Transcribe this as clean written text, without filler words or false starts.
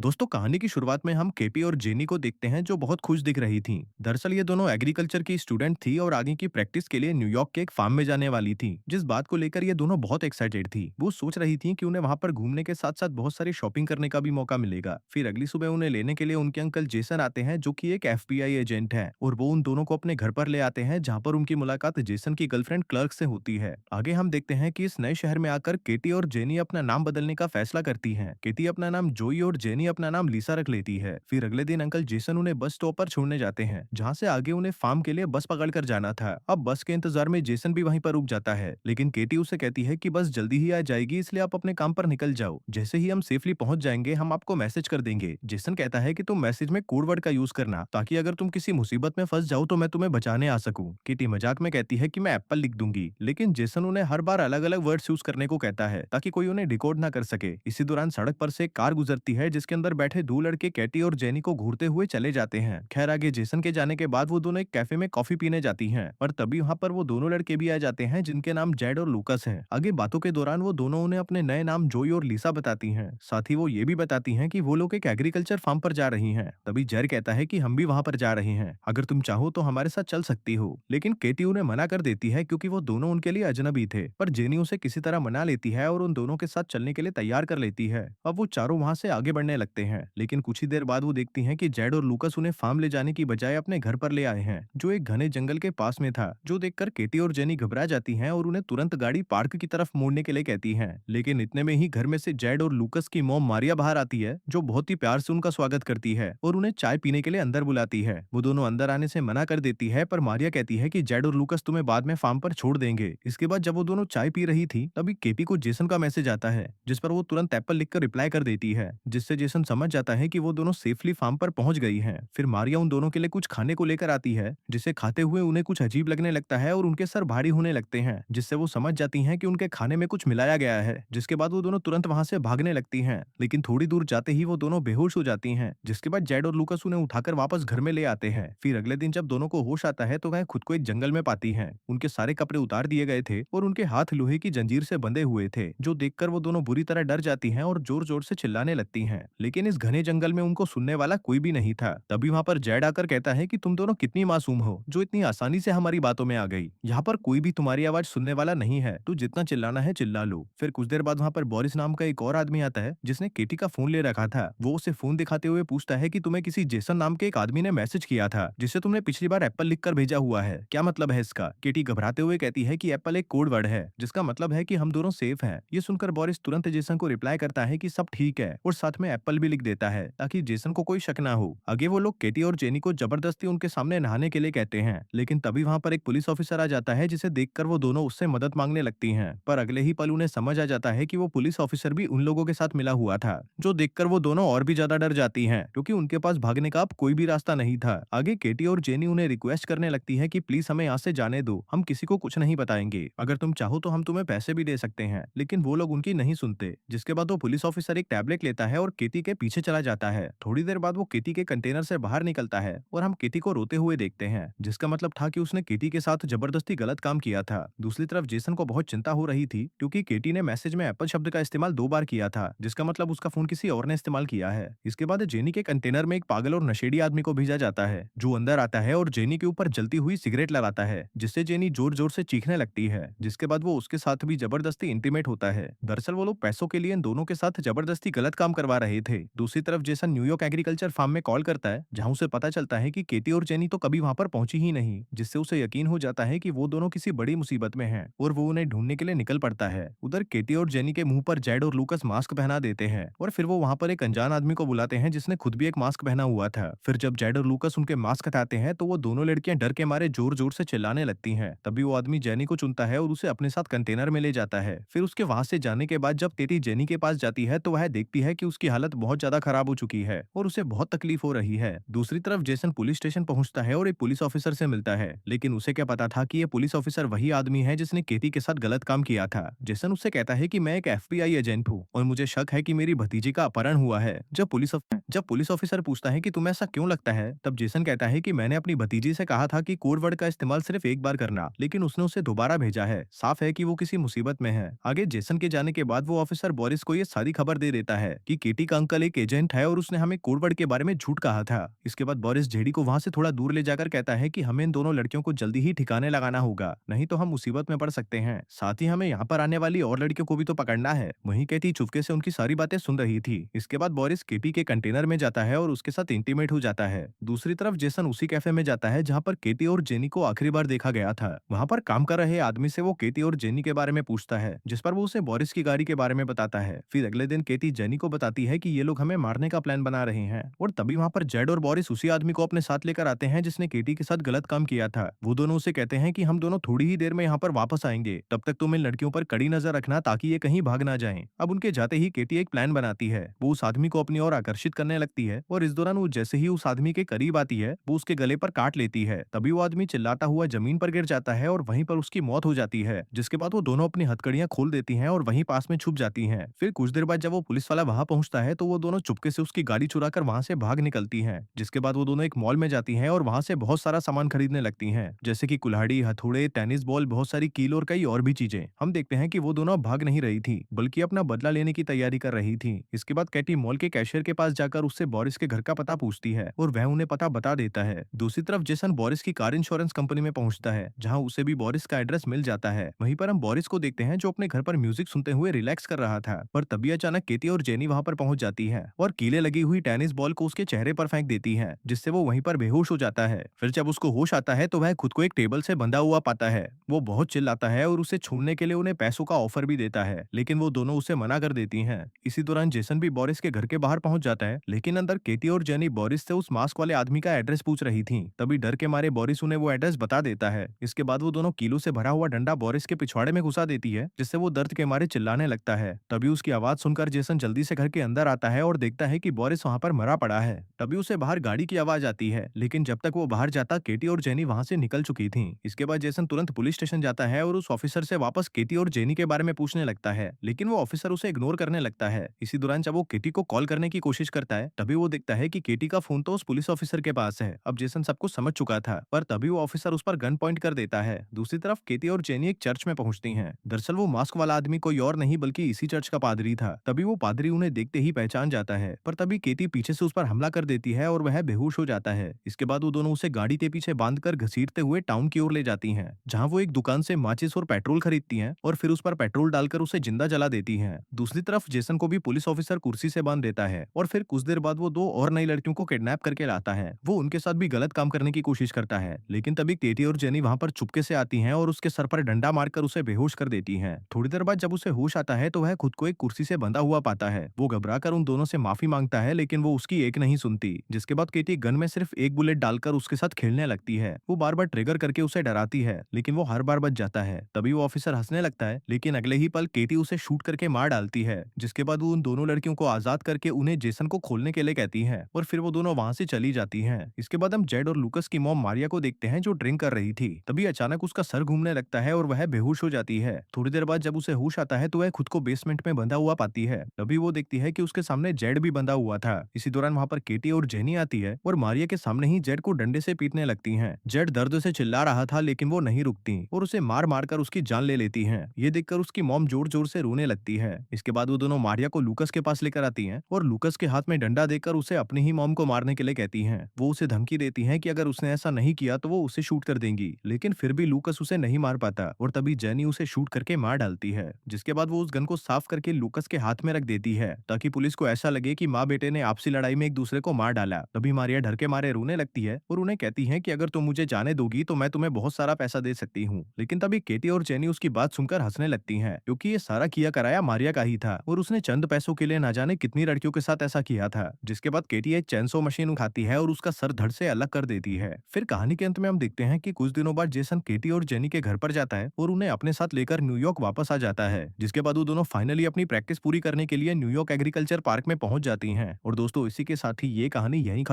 दोस्तों, कहानी की शुरुआत में हम केपी और जेनी को देखते हैं जो बहुत खुश दिख रही थीं। दरअसल ये दोनों एग्रीकल्चर की स्टूडेंट थी और आगे की प्रैक्टिस के लिए न्यूयॉर्क के एक फार्म में जाने वाली थी। जिस बात को लेकर ये दोनों बहुत एक्साइटेड थी, वो सोच रही थी कि उन्हें वहां पर घूमने के साथ साथ बहुत सारी शॉपिंग करने का भी मौका मिलेगा। फिर अगली सुबह उन्हें लेने के लिए उनके अंकल जेसन आते हैं जो कि एक FBI एजेंट है, और वो उन दोनों को अपने घर पर ले आते हैं जहाँ पर उनकी मुलाकात जेसन की गर्लफ्रेंड क्लर्क से होती है। आगे हम देखते हैं कि इस नए शहर में आकर केटी और जेनी अपना नाम बदलने का फैसला करती हैं। केटी अपना नाम जोई और जेनी अपना नाम लिसा रख लेती है। फिर अगले दिन अंकल जेसन उन्हें बस स्टॉप पर छोड़ने जाते हैं, जहाँ से आगे उन्हें फार्म के लिए बस पकड़कर जाना था। अब बस के इंतजार में जेसन भी वहीं पर रुक जाता है, लेकिन केटी उसे कहती है कि बस जल्दी ही आ जाएगी, इसलिए आप अपने काम पर निकल जाओ। जैसे ही हम सेफली पहुंच जाएंगे हम आपको मैसेज कर देंगे। जेसन कहता है कि तुम मैसेज में कोड वर्ड का यूज करना, ताकि अगर तुम किसी मुसीबत में फंस जाओ तो मैं तुम्हें बचाने आ सकूं। केटी मजाक में कहती है कि मैं एप्पल लिख दूंगी, लेकिन जेसन उन्हें हर बार अलग अलग वर्ड्स यूज करने को कहता है ताकि कोई उन्हें डिकोड ना कर सके। इसी दौरान सड़क पर से एक कार गुजरती है जिसके अंदर बैठे दो लड़के कैटी और जेनी को घूरते हुए चले जाते हैं। खैर, आगे जेसन के जाने के बाद वो दोनों एक कैफे में कॉफी पीने जाती हैं, और तभी वहाँ पर वो दोनों लड़के भी आ जाते हैं जिनके नाम जेड और लूकस हैं। आगे बातों के दौरान वो दोनों उन्हें अपने नए नाम जोई और लिसा बताती हैं। साथ ही वो ये भी बताती हैं कि वो लोग एक एग्रीकल्चर फार्म पर जा रही हैं। तभी जेड कहता है कि हम भी वहाँ पर जा रहे हैं, अगर तुम चाहो तो हमारे साथ चल सकती हो। लेकिन केटी उन्हें मना कर देती है क्योंकि वो दोनों उनके लिए अजनबी थे। पर जेनी उसे किसी तरह मना लेती है और उन दोनों के साथ चलने के लिए तैयार कर लेती है। अब वो चारों वहाँ से आगे बढ़ने लगते हैं, लेकिन कुछ ही देर बाद वो देखती हैं कि जेड और लूकस उन्हें फार्म ले जाने की बजाय अपने घर पर ले आए हैं, जो एक घने जंगल के पास में था। जो देखकर केटी और जेनी घबरा जाती हैं और उन्हें तुरंत गाड़ी पार्क की तरफ मोड़ने के लिए कहती हैं। लेकिन इतने में ही घर में से जेड और लूकस की मॉम मारिया बाहर आती है, जो बहुत ही प्यार से उनका स्वागत करती है और उन्हें चाय पीने के लिए अंदर बुलाती है। वो दोनों अंदर आने से मना कर देती है, पर मारिया कहती है कि जेड और लूकस तुम्हें बाद में फार्म पर छोड़ देंगे। इसके बाद जब वो दोनों चाय पी रही थी, तभी केटी को जेसन का मैसेज आता है, जिस पर वो तुरंत एप्पल लिखकर रिप्लाई कर देती है, जिससे जेसन समझ जाता है कि वो दोनों सेफली फार्म पर पहुंच गई हैं। फिर मारिया उन दोनों के लिए कुछ खाने को लेकर आती है, जिसे खाते हुए उन्हें कुछ अजीब लगने लगता है और उनके सर भारी होने लगते हैं, जिससे वो समझ जाती हैं कि उनके खाने में कुछ मिलाया गया है। जिसके बाद वो दोनों तुरंत वहां से भागने लगती हैं, लेकिन थोड़ी दूर जाते ही वो दोनों बेहोश हो जाती हैं। जिसके बाद जेड और लूकस उन्हें उठाकर वापस घर में ले आते हैं। फिर अगले दिन जब दोनों को होश आता है तो वह खुद को एक जंगल में पाती हैं। उनके सारे कपड़े उतार दिए गए थे और उनके हाथ लोहे की जंजीर से बंधे हुए थे, जो देखकर वो दोनों बुरी तरह डर जाती हैं और जोर जोर से चिल्लाने लगती हैं। लेकिन इस घने जंगल में उनको सुनने वाला कोई भी नहीं था। तभी वहाँ पर जेड आकर कहता है कि तुम दोनों कितनी मासूम हो, जो इतनी आसानी से हमारी बातों में आ गई। यहाँ पर कोई भी तुम्हारी आवाज सुनने वाला नहीं है, तो जितना चिल्लाना है चिल्ला लो। फिर कुछ देर बाद वहाँ पर बोरिस नाम का एक और आदमी आता है, जिसने केटी का फोन ले रखा था। वो उसे फोन दिखाते हुए पूछता है कि तुम्हें किसी जेसन नाम के एक आदमी ने मैसेज किया था, जिसे तुमने पिछली बार एप्पल लिखकर भेजा हुआ है, क्या मतलब है इसका? केटी घबराते हुए कहती है कि एप्पल एक कोड वर्ड है, जिसका मतलब है कि हम दोनों सेफ हैं। ये सुनकर बोरिस तुरंत जेसन को रिप्लाई करता है कि सब ठीक है, और साथ में एप्पल भी लिख देता है ताकि जेसन को कोई शक ना हो। आगे वो लोग केटी और जेनी को जबरदस्ती उनके सामने नहाने के लिए कहते हैं, लेकिन तभी वहाँ पर एक पुलिस ऑफिसर आ जाता है, जिसे देखकर वो दोनों उससे मदद मांगने लगती हैं। पर अगले ही पल उन्हें समझ आ जाता है कि वो पुलिस ऑफिसर भी उन लोगों के साथ मिला हुआ था, जो देखकर वो दोनों और भी ज्यादा डर जाती हैं, क्योंकि उनके पास भागने का अब कोई भी रास्ता नहीं था। आगे केटी और जेनी उन्हें रिक्वेस्ट करने लगती है कि प्लीज हमें यहाँ से जाने दो, हम किसी को कुछ नहीं बताएंगे, अगर तुम चाहो तो हम तुम्हें पैसे भी दे सकते हैं। लेकिन वो लोग उनकी नहीं सुनते। जिसके बाद वो पुलिस ऑफिसर एक टैबलेट लेता है और केटी के पीछे चला जाता है। थोड़ी देर बाद वो केटी के कंटेनर से बाहर निकलता है और हम केटी को रोते हुए देखते हैं, जिसका मतलब था कि उसने केटी के साथ जबरदस्ती गलत काम किया था। दूसरी तरफ जेसन को बहुत चिंता हो रही थी, क्योंकि केटी ने मैसेज में एप्पल शब्द का इस्तेमाल 2 बार किया था, जिसका मतलब उसका फोन किसी और ने इस्तेमाल किया है। इसके बाद जेनी के कंटेनर में एक पागल और नशेड़ी आदमी को भेजा जाता है, जो अंदर आता है और जेनी के ऊपर जलती हुई सिगरेट लगाता है, जिससे जेनी जोर जोर से चीखने लगती है। जिसके बाद वो उसके साथ भी जबरदस्ती इंटीमेट होता है। दरअसल वो लोग पैसों के लिए इन दोनों के साथ जबरदस्ती गलत काम करवा रहे थे। दूसरी तरफ जेसन न्यूयॉर्क एग्रीकल्चर फार्म में कॉल करता है, जहां उसे पता चलता है कि केटी और जेनी तो कभी वहां पर पहुंची ही नहीं, जिससे उसे यकीन हो जाता है कि वो दोनों किसी बड़ी मुसीबत में हैं, और वो उन्हें ढूंढने के लिए निकल पड़ता है। उधर केटी और जेनी के मुंह पर जेड और लूकस मास्क पहना देते हैं, और फिर वो वहां पर एक अनजान आदमी को बुलाते हैं, जिसने खुद भी एक मास्क पहना हुआ था। फिर जब जेड और लूकस उनके मास्क हटाते हैं, तो वो दोनों लड़कियां डर के मारे जोर जोर से चिल्लाने लगती हैं। तभी वो आदमी जेनी को चुनता है और उसे अपने साथ कंटेनर में ले जाता है। फिर उसके वहां से जाने के बाद जब केटी जेनी के पास जाती है, तो वह देखती है कि उसकी हालत बहुत ज्यादा खराब हो चुकी है और उसे बहुत तकलीफ हो रही है। दूसरी तरफ जेसन पुलिस स्टेशन पहुंचता है और एक पुलिस ऑफिसर से मिलता है, लेकिन उसे क्या पता था कि ये पुलिस ऑफिसर वही आदमी है जिसने केटी के साथ गलत काम किया था। जेसन उससे कहता है कि मैं एक FBI एजेंट हूँ और मुझे शक है कि मेरी भतीजी का अपहरण हुआ है। जब पुलिस जब पुलिस ऑफिसर पूछता है कि तुम्हें ऐसा क्यों लगता है, तब जेसन कहता है कि मैंने अपनी भतीजी से कहा था कि कोड वर्ड का इस्तेमाल सिर्फ एक बार करना, लेकिन उसने उसे दोबारा भेजा है। साफ है कि वो किसी मुसीबत में है। आगे जेसन के जाने के बाद वो ऑफिसर बोरिस को ये सारी खबर दे देता है कि केटी का अंकल एक एजेंट है और उसने हमें कोड वर्ड के बारे में झूठ कहा था। इसके बाद बोरिस जेडी को वहां से थोड़ा दूर ले जाकर कहता है कि हमें इन दोनों लड़कियों को जल्दी ही ठिकाने लगाना होगा, नहीं तो हम मुसीबत में पड़ सकते हैं। साथ ही हमें यहाँ पर आने वाली और लड़कियों को भी तो पकड़ना है। वहीं केटी चुपके से उनकी सारी बातें सुन रही थी। इसके बाद बोरिस केटी के कंटेनर में जाता है और उसके साथ इंटीमेट हो जाता है। दूसरी तरफ जेसन उसी कैफे में जाता है जहाँ पर केटी और जेनी को आखिरी बार देखा गया था। वहाँ पर काम कर रहे आदमी से वो केटी और जेनी के बारे में पूछता है, जिस पर वो उसे बोरिस की गाड़ी के बारे में बताता है। फिर अगले दिन केटी जेनी को बताती है कि ये लोग हमें मारने का प्लान बना रहे हैं, और तभी वहाँ पर जेड और बोरिस उसी आदमी को अपने साथ लेकर आते हैं जिसने केटी के साथ गलत काम किया था। वो दोनों उसे कहते हैं कि हम दोनों थोड़ी ही देर में यहाँ पर वापस आएंगे, तब तक तुम इन लड़कियों पर कड़ी नजर रखना ताकि ये कहीं भाग ना जाएं। अब उनके जाते ही केटी एक प्लान बनाती है। वो उस आदमी को अपनी ओर आकर्षित करने लगती है, और इस दौरान वो जैसे ही उस आदमी के करीब आती है वो उसके गले पर काट लेती है। तभी वो आदमी चिल्लाता हुआ जमीन पर गिर जाता है और वहीं पर उसकी मौत हो जाती है। जिसके बाद वो दोनों अपनी हथकड़ियां खोल देती हैं और वहीं पास में छुप जाती हैं। फिर कुछ देर बाद जब वो पुलिस वाला वहां पहुंचता है तो वो दोनों चुपके से उसकी गाड़ी चुरा कर वहां से भाग निकलती हैं। जिसके बाद वो दोनों एक मॉल में जाती हैं और वहां से बहुत सारा सामान खरीदने लगती हैं, जैसे कि कुल्हाड़ी, हथौड़े, टेनिस बॉल, बहुत सारी कील और कई और भी चीजें। हम देखते हैं कि वो दोनों अब भाग नहीं रही थी, बल्कि अपना बदला लेने की तैयारी कर रही थी। इसके बाद कैटी मॉल के कैशियर के पास जाकर उससे बोरिस के घर का पता पूछती है और वह उन्हें पता बता देता है। दूसरी तरफ जेसन बोरिस की कार इंश्योरेंस कंपनी में पहुंचता है, जहां उसे भी बोरिस का एड्रेस मिल जाता है। वहीं पर हम बोरिस को देखते हैं जो अपने घर पर म्यूजिक सुनते हुए रिलैक्स कर रहा था, पर तभी अचानक केटी और जेनी वहां पर पहुंच जाती है और कीले लगी हुई टेनिस बॉल को उसके चेहरे पर फेंक देती है, जिससे वो वहीं पर बेहोश हो जाता है। फिर जब उसको होश आता है तो वह खुद को एक टेबल से बंधा हुआ पाता है। वो बहुत चिल्लाता है और उसे छोड़ने के लिए उन्हें पैसों का ऑफर भी देता है, लेकिन वो दोनों उसे मना कर देती हैं। इसी दौरान जेसन भी बोरिस के घर के बाहर पहुंच जाता है, लेकिन अंदर केटी और जेनी बोरिस से उस मास्क वाले आदमी का एड्रेस पूछ रही थी। तभी डर के मारे बोरिस उन्हें वो एड्रेस बता देता है। इसके बाद वो दोनों कीलों से भरा हुआ डंडा बोरिस के पिछवाड़े में घुसा देती है, जिससे वो दर्द के मारे चिल्लाने लगता है। तभी उसकी आवाज सुनकर जेसन जल्दी से घर के अंदर आता है और देखता है कि बोरिस वहां पर मरा पड़ा है। तभी उसे बाहर गाड़ी की आवाज आती है, लेकिन जब तक वो बाहर जाता केटी और जेनी वहां से निकल चुकी थी। इसके बाद जेसन तुरंत पुलिस स्टेशन जाता है और उस ऑफिसर से वापस केटी और जेनी के बारे में पूछने लगता है, लेकिन वो ऑफिसर उसे इग्नोर करने लगता है। इसी दौरान जब वो केटी को कॉल करने की कोशिश करता है, तभी वो देखता है कि केटी का फोन तो उस पुलिस ऑफिसर के पास है। अब जेसन सब कुछ समझ चुका था, पर तभी वो ऑफिसर उस पर गन पॉइंट कर देता है। दूसरी तरफ केटी और जेनी एक चर्च में पहुंचती हैं। दरअसल वो मास्क वाला आदमी कोई और नहीं बल्कि इसी चर्च का पादरी था। तभी वो पादरी उन्हें देखते ही पहचान जाता है, पर तभी केटी पीछे से उस पर हमला कर देती है और वह बेहोश हो जाता है। इसके बाद वो दोनों उसे गाड़ी के पीछे बांधकर घसीटते हुए टाउन की ओर ले जाती हैं, जहां वो एक दुकान से माचिस और पेट्रोल खरीदती हैं और फिर उस पर पेट्रोल डालकर उसे जिंदा जला देती हैं। दूसरी तरफ जेसन को भी पुलिस ऑफिसर कुर्सी से बांध देता है और फिर कुछ देर बाद वो दो और नई लड़कियों को किडनैप करके लाता है। वो उनके साथ भी गलत काम करने की कोशिश करता है, लेकिन तभी केटी और जेनी वहां पर चुपके से आती हैं और उसके सर पर डंडा मारकर उसे बेहोश कर देती हैं। थोड़ी देर बाद जब उसे होश आता है तो वह खुद को एक कुर्सी से बंधा हुआ पाता है। वो घबराकर उन दोनों से माफी मांगता है, लेकिन वो उसकी एक नहीं सुनती। जिसके बाद केटी गन में सिर्फ एक बुलेट डालकर उसके साथ खेलने लगती है। वो बार बार ट्रिगर करके उसे डराती है, लेकिन वो हर बार बच जाता है। तभी वो ऑफिसर हंसने लगता है, लेकिन अगले ही पल केटी उसे शूट करके मार डालती है। जिसके बाद वो उन दोनों लड़कियों को आजाद करके उन्हें जेसन को खोलने के लिए कहती है और फिर वो दोनों वहां से चली जाती हैं। इसके बाद हम जेड और लूकस की मॉम मारिया को देखते हैं जो ड्रिंक कर रही थी। तभी अचानक उसका सर घूमने लगता है और वह बेहोश हो जाती है। थोड़ी देर बाद जब उसे होश आता है तो वह खुद को बेसमेंट में बंधा हुआ पाती है। तभी वो देखती है कि उसके सामने जेड भी बंधा हुआ था। इसी दौरान वहां पर केटी और जेनी आती है और मारिया के सामने ही जेड को डंडे से पीटने लगती हैं। जेड दर्द से चिल्ला रहा था, लेकिन वो नहीं रुकती और उसे मार मार कर उसकी जान ले लेती हैं। ये देखकर उसकी मॉम जोर जोर से रोने लगती है। इसके बाद वो दोनों मारिया को लूकस के पास लेकर आती हैं और लूकस के हाथ में डंडा देकर उसे अपनी ही मॉम को मारने के लिए कहती हैं। वो उसे धमकी देती हैं कि अगर उसने ऐसा नहीं किया तो वो उसे शूट कर देंगी, लेकिन फिर भी लूकस उसे नहीं मार पाता और तभी जेनी उसे शूट करके मार डालती है। जिसके बाद वो उस गन को साफ करके लूकस के हाथ में रख देती है ताकि पुलिस को ऐसा लगे कि माँ बेटे ने आपसी लड़ाई में एक दूसरे को मार डाला। तभी मारिया डर के मारे रोने लगती है और उन्हें कहती है कि अगर तुम मुझे जाने दोगी तो मैं तुम्हें बहुत सारा पैसा दे सकती हूँ। लेकिन तभी केटी और जेनी उसकी बात सुनकर हंसने लगती हैं, क्योंकि ये सारा किया कराया मारिया का ही था और उसने चंद पैसों के लिए ना जाने कितनी लड़कियों के साथ ऐसा किया था। जिसके बाद केटी एक चैनसो मशीन उठाती है और उसका सर धड़ से अलग कर देती है। फिर कहानी के अंत में हम देखते हैं कि कुछ दिनों बाद जेसन केटी और जेनी के घर पर जाता है और उन्हें अपने साथ लेकर न्यूयॉर्क वापस आ जाता है। जिसके बाद वो दोनों फाइनली अपनी प्रैक्टिस पूरी करने के लिए न्यूयॉर्क एग्रीकल्चर पार्क में पहुंच जाती हैं। और दोस्तों, इसी के साथ ही ये कहानी यहीं